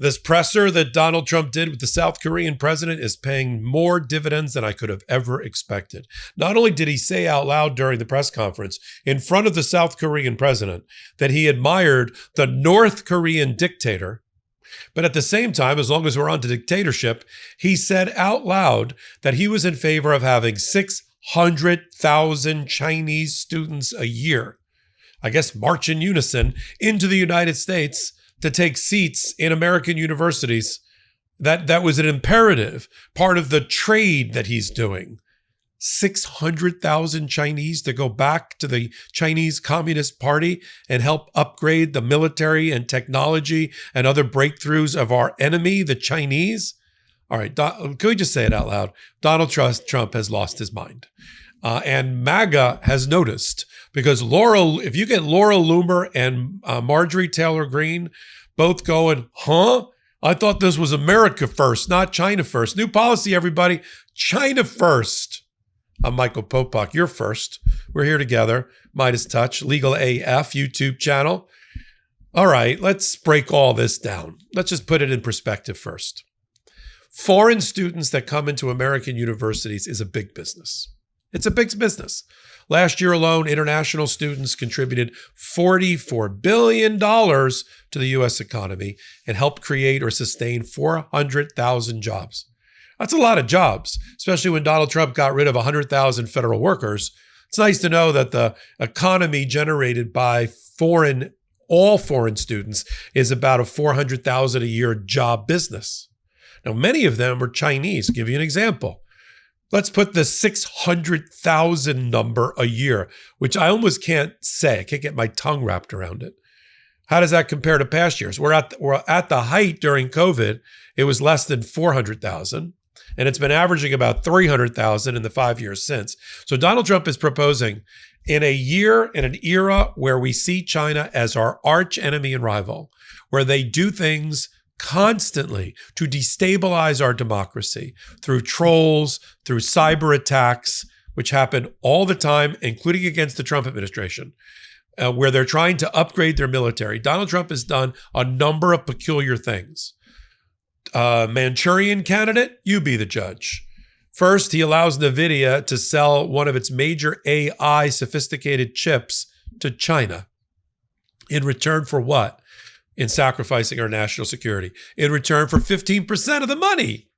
This presser that Donald Trump did with the South Korean president is paying more dividends than I could have ever expected. Not only did he say out loud during the press conference in front of the South Korean president that he admired the North Korean dictator, but at the same time, as long as we're on to dictatorship, he said out loud that he was in favor of having 600,000 Chinese students a year, I guess march in unison, into the United States to take seats in American universities. That was an imperative, part of the trade that he's doing. 600,000 Chinese to go back to the Chinese Communist Party and help upgrade the military and technology and other breakthroughs of our enemy, the Chinese. All right, can we just say it out loud? Donald Trump has lost his mind. And MAGA has noticed, because if you get Laura Loomer and Marjorie Taylor Greene both going, I thought this was America first, not China first. New policy, everybody. China first. I'm Michael Popok. You're first. We're here together. Midas Touch, Legal AF YouTube channel. All right, let's break all this down. Let's just put it in perspective first. Foreign students that come into American universities is a big business. It's a big business. Last year alone, international students contributed $44 billion to the U.S. economy and helped create or sustain 400,000 jobs. That's a lot of jobs, especially when Donald Trump got rid of 100,000 federal workers. It's nice to know that the economy generated by all foreign students is about a 400,000 a year job business. Now, many of them are Chinese. I'll give you an example. Let's put the 600,000 number a year, which I almost can't say. I can't get my tongue wrapped around it. How does that compare to past years? We're at the height during COVID. It was less than 400,000, and it's been averaging about 300,000 in the 5 years since. So Donald Trump is proposing in an era where we see China as our arch enemy and rival, where they do things constantly to destabilize our democracy through trolls, through cyber attacks, which happen all the time, including against the Trump administration, where they're trying to upgrade their military. Donald Trump has done a number of peculiar things. Manchurian Candidate, you be the judge. First, he allows NVIDIA to sell one of its major AI sophisticated chips to China. In return for what? In sacrificing our national security. In return for 15% of the money.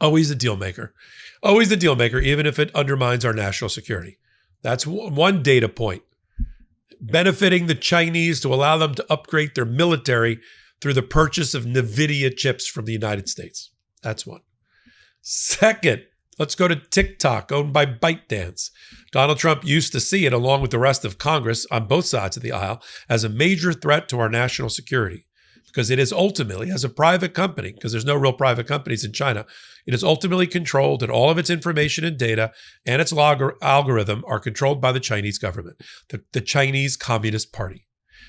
Always a deal maker. Always a deal maker, even if it undermines our national security. That's one data point. Benefiting the Chinese to allow them to upgrade their military through the purchase of NVIDIA chips from the United States. That's one. Second, let's go to TikTok, owned by ByteDance. Donald Trump used to see it, along with the rest of Congress on both sides of the aisle, as a major threat to our national security, because it is ultimately, as a private company, because there's no real private companies in China, it is ultimately controlled, and all of its information and data and its algorithm are controlled by the Chinese government, the Chinese Communist Party.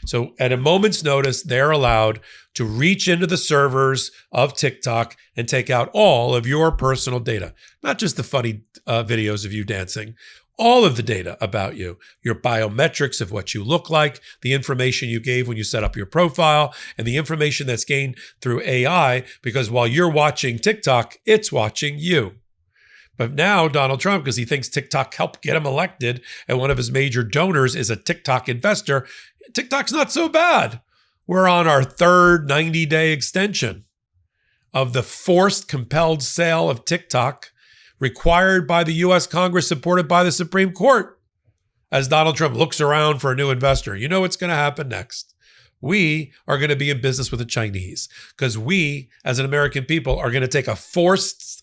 So at a moment's notice, they're allowed to reach into the servers of TikTok and take out all of your personal data, not just the funny videos of you dancing, all of the data about you, your biometrics of what you look like, the information you gave when you set up your profile, and the information that's gained through AI, because while you're watching TikTok, it's watching you. But now Donald Trump, because he thinks TikTok helped get him elected, and one of his major donors is a TikTok investor, TikTok's not so bad. We're on our third 90-day extension of the forced, compelled sale of TikTok required by the U.S. Congress, supported by the Supreme Court. As Donald Trump looks around for a new investor, you know what's going to happen next. We are going to be in business with the Chinese, because we, as an American people, are going to take a forced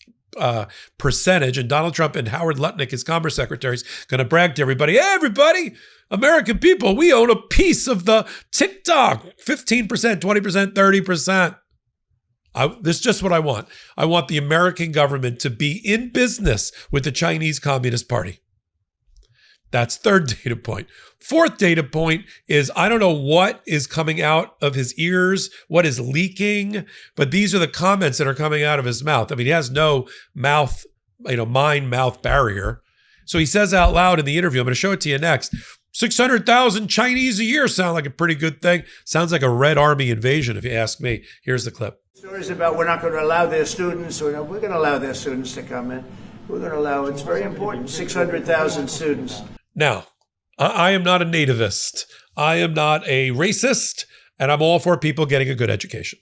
percentage, and Donald Trump and Howard Lutnick, his Commerce Secretary, is going to brag to everybody, hey, everybody, American people, we own a piece of the TikTok, 15%, 20%, 30%. This is just what I want. I want the American government to be in business with the Chinese Communist Party. That's third data point. Fourth data point is, I don't know what is coming out of his ears, what is leaking, but these are the comments that are coming out of his mouth. I mean, he has no mind-mouth barrier. So he says out loud in the interview, I'm going to show it to you next, 600,000 Chinese a year sound like a pretty good thing. Sounds like a Red Army invasion, if you ask me. Here's the clip. Stories about we're not going to allow their students, we're going to allow their students to come in. We're going to allow, it's very important, 600,000 students. Now, I am not a nativist. I am not a racist, and I'm all for people getting a good education.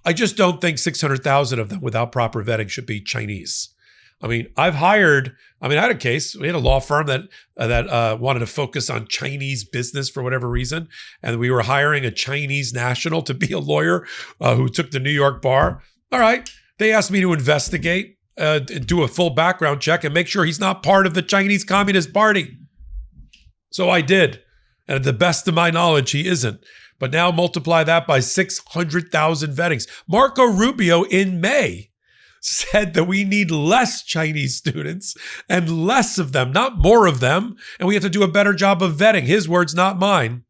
I just don't think 600,000 of them without proper vetting should be Chinese. I mean, I had a case. We had a law firm that wanted to focus on Chinese business for whatever reason. And we were hiring a Chinese national to be a lawyer who took the New York bar. All right. They asked me to investigate, do a full background check and make sure he's not part of the Chinese Communist Party. So I did. And to the best of my knowledge, he isn't. But now multiply that by 600,000 vettings. Marco Rubio in May said that we need less Chinese students and less of them, not more of them. And we have to do a better job of vetting. His words, not mine.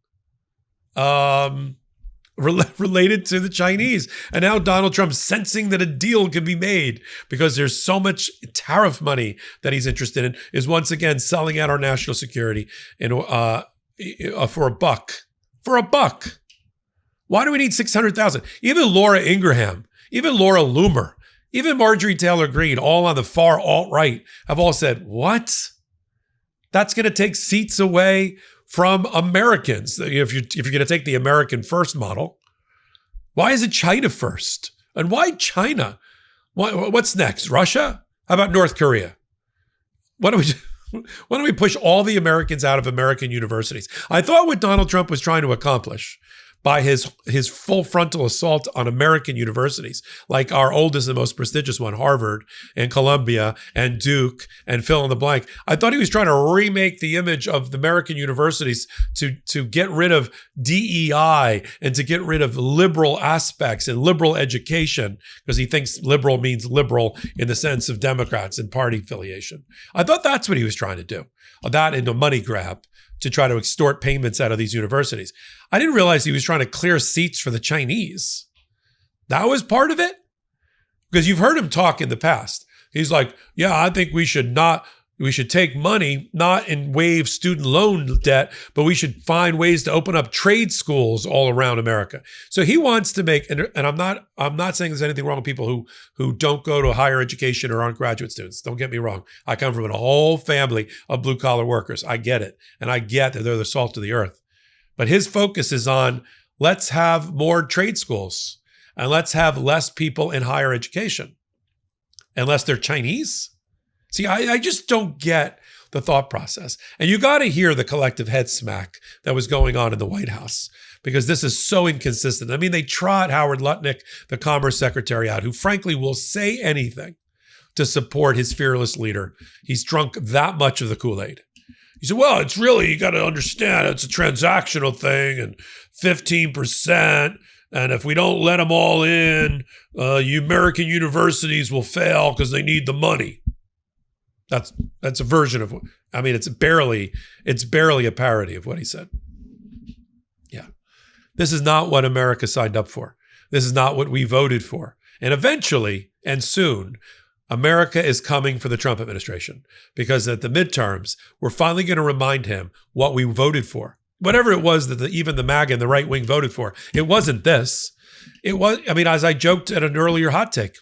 Related to the Chinese. And now Donald Trump sensing that a deal can be made because there's so much tariff money that he's interested in is once again selling out our national security for a buck. For a buck. Why do we need 600,000? Even Laura Ingraham, even Laura Loomer, even Marjorie Taylor Greene, all on the far alt-right, have all said, what? That's going to take seats away from Americans. If you're going to take the American first model, why is it China first? And why China? What's next? Russia? How about North Korea? Why don't we push all the Americans out of American universities? I thought what Donald Trump was trying to accomplish by his full frontal assault on American universities, like our oldest and most prestigious one, Harvard and Columbia and Duke and fill in the blank. I thought he was trying to remake the image of the American universities to get rid of DEI and to get rid of liberal aspects and liberal education, because he thinks liberal means liberal in the sense of Democrats and party affiliation. I thought that's what he was trying to do, that and a money grab to try to extort payments out of these universities. I didn't realize he was trying to clear seats for the Chinese. That was part of it? Because you've heard him talk in the past. He's like, yeah, I think we should take money, not in waive student loan debt, but we should find ways to open up trade schools all around America. So he wants to make, and I'm not saying there's anything wrong with people who don't go to higher education or aren't graduate students. Don't get me wrong. I come from a whole family of blue collar workers. I get it. And I get that they're the salt of the earth. But his focus is on, let's have more trade schools and let's have less people in higher education, unless they're Chinese. See, I just don't get the thought process. And you got to hear the collective head smack that was going on in the White House, because this is so inconsistent. I mean, they trot Howard Lutnick, the Commerce Secretary, out, who frankly will say anything to support his fearless leader. He's drunk that much of the Kool-Aid. He said, well, it's really, you got to understand, it's a transactional thing and 15%. And if we don't let them all in, American universities will fail because they need the money. That's a version of what, I mean, it's barely a parody of what he said. Yeah. This is not what America signed up for. This is not what we voted for. And eventually, and soon, America is coming for the Trump administration, because at the midterms, we're finally going to remind him what we voted for. Whatever it was that even the MAGA and the right wing voted for, it wasn't this. It was, I mean, as I joked at an earlier hot take,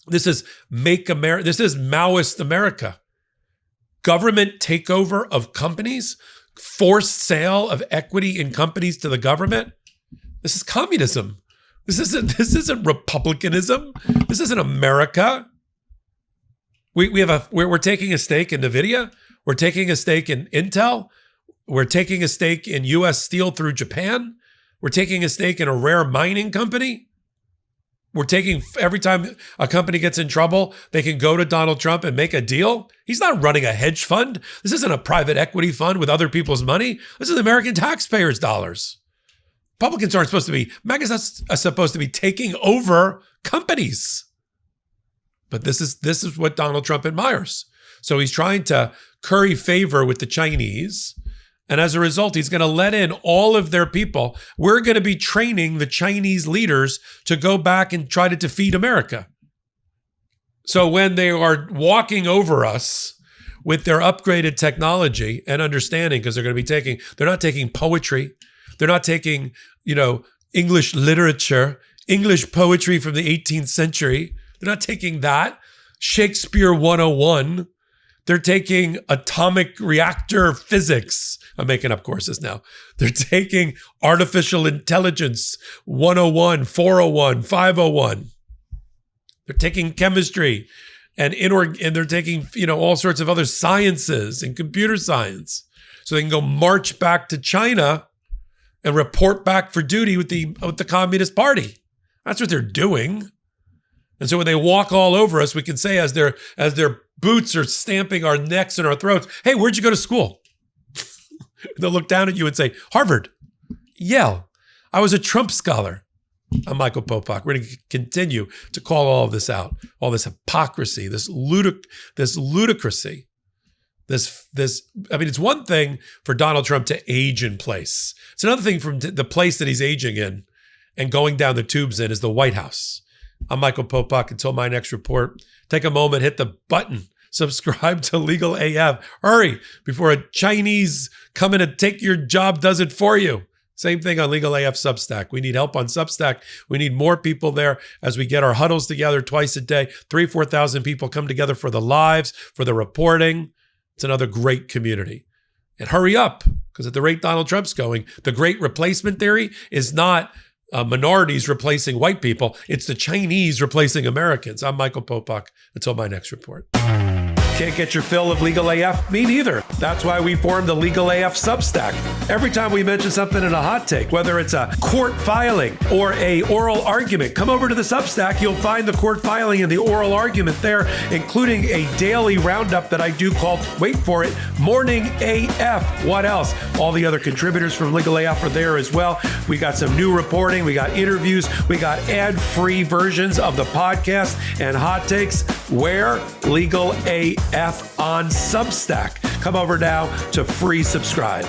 this is this is Maoist America. Government takeover of companies, forced sale of equity in companies to the government. This is communism. This isn't republicanism. This isn't America. We're taking a stake in NVIDIA. We're taking a stake in Intel. We're taking a stake in U.S. Steel through Japan. We're taking a stake in a rare mining company. We're taking, every time a company gets in trouble, they can go to Donald Trump and make a deal. He's not running a hedge fund. This isn't a private equity fund with other people's money. This is American taxpayers' dollars. Republicans aren't supposed to be, MAGAs are supposed to be taking over companies. But this is what Donald Trump admires. So he's trying to curry favor with the Chinese. And as a result, he's going to let in all of their people. We're going to be training the Chinese leaders to go back and try to defeat America. So when they are walking over us with their upgraded technology and understanding, because they're not taking poetry. They're not taking, English literature, English poetry from the 18th century. They're not taking that. Shakespeare 101. They're taking atomic reactor physics. I'm making up courses now. They're taking artificial intelligence 101, 401, 501. They're taking chemistry and they're taking, all sorts of other sciences and computer science. So they can go march back to China and report back for duty with the Communist Party. That's what they're doing. And so when they walk all over us, we can say as their boots are stamping our necks and our throats, hey, where'd you go to school? They'll look down at you and say, Harvard, Yale. I was a Trump scholar. I'm Michael Popok. We're going to continue to call all of this out, all this hypocrisy, this ludicrousy. It's one thing for Donald Trump to age in place. It's another thing from the place that he's aging in and going down the tubes in is the White House. I'm Michael Popok. Until my next report, take a moment, hit the button, subscribe to Legal AF. Hurry before a Chinese come in and take your job does it for you. Same thing on Legal AF Substack. We need help on Substack. We need more people there as we get our huddles together twice a day. 3,000-4,000 people come together for the lives, for the reporting. It's another great community. And hurry up, because at the rate Donald Trump's going, the great replacement theory is not minorities replacing white people. It's the Chinese replacing Americans. I'm Michael Popok. Until my next report. Can't get your fill of Legal AF? Me neither. That's why we formed the Legal AF Substack. Every time we mention something in a hot take, whether it's a court filing or a oral argument, come over to the Substack. You'll find the court filing and the oral argument there, including a daily roundup that I do called, wait for it, Morning AF. What else? All the other contributors from Legal AF are there as well. We got some new reporting. We got interviews. We got ad-free versions of the podcast and hot takes. Where? Legal AF on Substack. Come over now to free subscribe.